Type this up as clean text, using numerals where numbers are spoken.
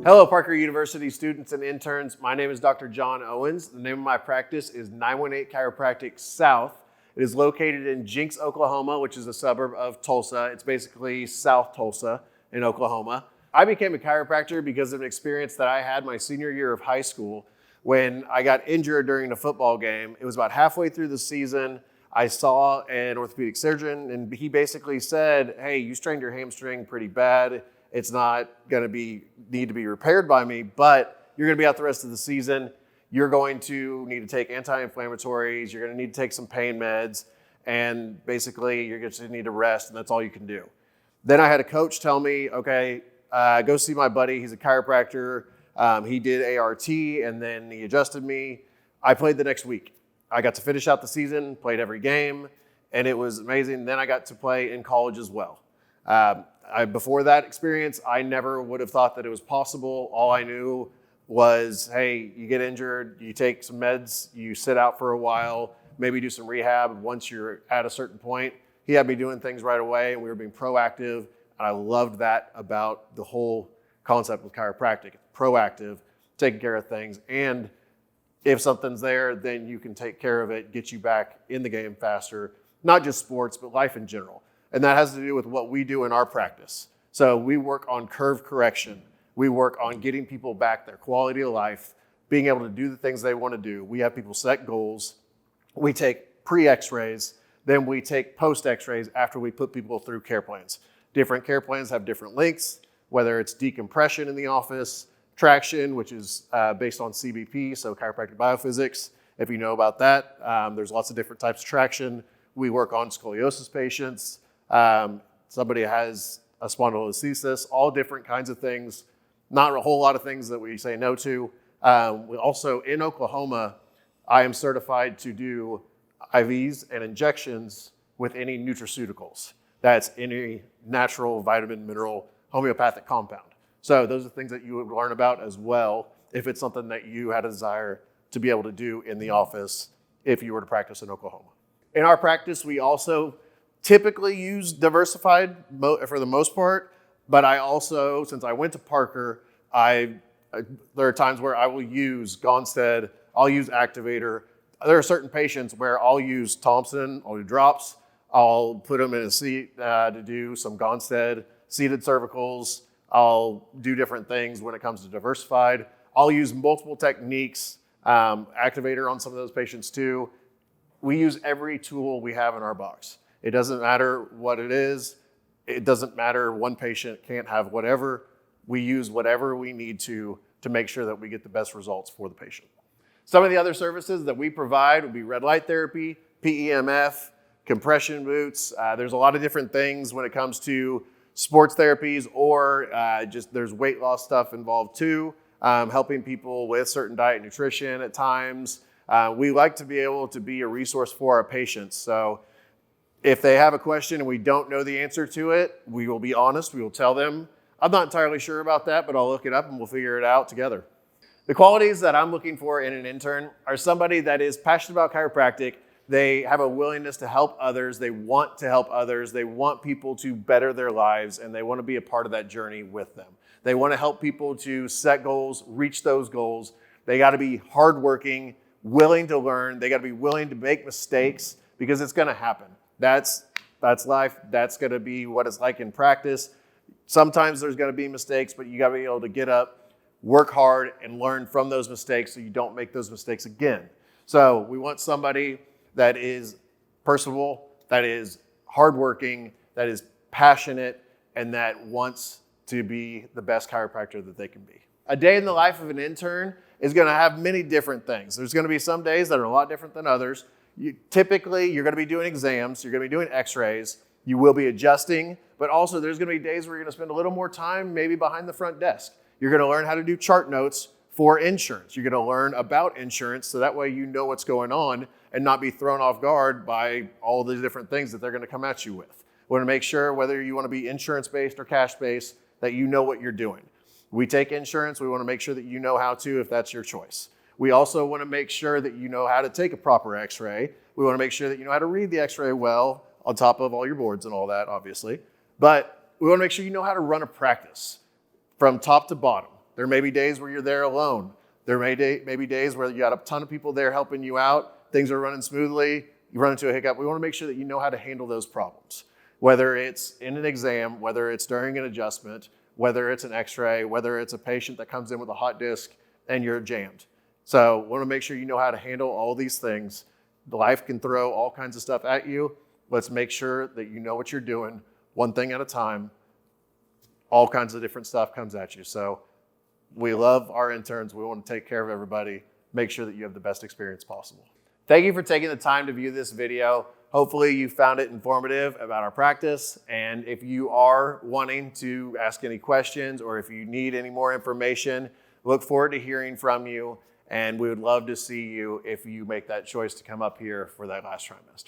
Hello, Parker University students and interns. My name is Dr. John Owens. The name of my practice is 918 Chiropractic South. It is located in Jenks, Oklahoma, which is a suburb of Tulsa. It's basically South Tulsa in Oklahoma. I became a chiropractor because of an experience that I had my senior year of high school when I got injured during a football game. It was about halfway through the season. I saw an orthopedic surgeon and he basically said, "Hey, you strained your hamstring pretty bad. It's not going to need to be repaired by me, but you're going to be out the rest of the season. You're going to need to take anti-inflammatories. You're going to need to take some pain meds, and basically you're going to need to rest, and that's all you can do." Then I had a coach tell me, "Okay, go see my buddy. He's a chiropractor. He did ART, and then he adjusted me." I played the next week. I got to finish out the season, played every game, and it was amazing. Then I got to play in college as well. Before that experience, I never would have thought that it was possible. All I knew was, hey, you get injured, you take some meds, you sit out for a while, maybe do some rehab. Once you're at a certain point, he had me doing things right away, and we were being proactive. And I loved that about the whole concept with chiropractic. It's proactive, taking care of things. And if something's there, then you can take care of it, get you back in the game faster, not just sports, but life in general. And that has to do with what we do in our practice. So we work on curve correction. We work on getting people back their quality of life, being able to do the things they want to do. We have people set goals. We take pre-X-rays, then we take post-X-rays after we put people through care plans. Different care plans have different lengths, whether it's decompression in the office, traction, which is based on CBP, so chiropractic biophysics. If you know about that, there's lots of different types of traction. We work on scoliosis patients. Somebody has a spondylolisthesis, all different kinds of things. Not a whole lot of things that we say no to. We also, in Oklahoma, I am certified to do IVs and injections with any nutraceuticals. That's any natural vitamin, mineral, homeopathic compound. So those are things that you would learn about as well if it's something that you had a desire to be able to do in the office if you were to practice in Oklahoma. In our practice, we also typically use diversified for the most part, but I also, since I went to Parker, there are times where I will use Gonstead, I'll use Activator. There are certain patients where I'll use Thompson, I'll do drops, I'll put them in a seat to do some Gonstead, seated cervicals. I'll do different things when it comes to diversified. I'll use multiple techniques, Activator on some of those patients too. We use every tool we have in our box. It doesn't matter what it is. It doesn't matter. One patient can't have whatever. We use whatever we need to make sure that we get the best results for the patient. Some of the other services that we provide would be red light therapy, PEMF, compression boots. There's a lot of different things when it comes to sports therapies, or just there's weight loss stuff involved too, helping people with certain diet and nutrition at times. We like to be able to be a resource for our patients. So if they have a question and we don't know the answer to it, we will be honest. We will tell them, "I'm not entirely sure about that, but I'll look it up and we'll figure it out together." The qualities that I'm looking for in an intern are somebody that is passionate about chiropractic. They have a willingness to help others. They want to help others. They want people to better their lives, and they want to be a part of that journey with them. They want to help people to set goals, reach those goals. They got to be hardworking, willing to learn. They got to be willing to make mistakes because it's going to happen. That's life. That's going to be what it's like in practice. Sometimes there's going to be mistakes, but you got to be able to get up, work hard, and learn from those mistakes so you don't make those mistakes again. So we want somebody that is personable, that is hardworking, that is passionate, and that wants to be the best chiropractor that they can be. A day in the life of an intern is going to have many different things. There's going to be some days that are a lot different than others. Typically, you're going to be doing exams, you're going to be doing x-rays, you will be adjusting, but also there's going to be days where you're going to spend a little more time maybe behind the front desk. You're going to learn how to do chart notes for insurance. You're going to learn about insurance so that way you know what's going on and not be thrown off guard by all the different things that they're going to come at you with. We want to make sure whether you want to be insurance-based or cash-based that you know what you're doing. We take insurance, we want to make sure that you know how to if that's your choice. We also want to make sure that you know how to take a proper x-ray. We want to make sure that you know how to read the x-ray well, on top of all your boards and all that, obviously. But we want to make sure you know how to run a practice from top to bottom. There may be days where you're there alone. There may be days where you got a ton of people there helping you out. Things are running smoothly. You run into a hiccup. We want to make sure that you know how to handle those problems, whether it's in an exam, whether it's during an adjustment, whether it's an x-ray, whether it's a patient that comes in with a hot disc and you're jammed. So we want to make sure you know how to handle all these things. Life can throw all kinds of stuff at you. Let's make sure that you know what you're doing, one thing at a time. All kinds of different stuff comes at you. So we love our interns. We want to take care of everybody, make sure that you have the best experience possible. Thank you for taking the time to view this video. Hopefully you found it informative about our practice. And if you are wanting to ask any questions or if you need any more information, look forward to hearing from you. And we would love to see you if you make that choice to come up here for that last trimester.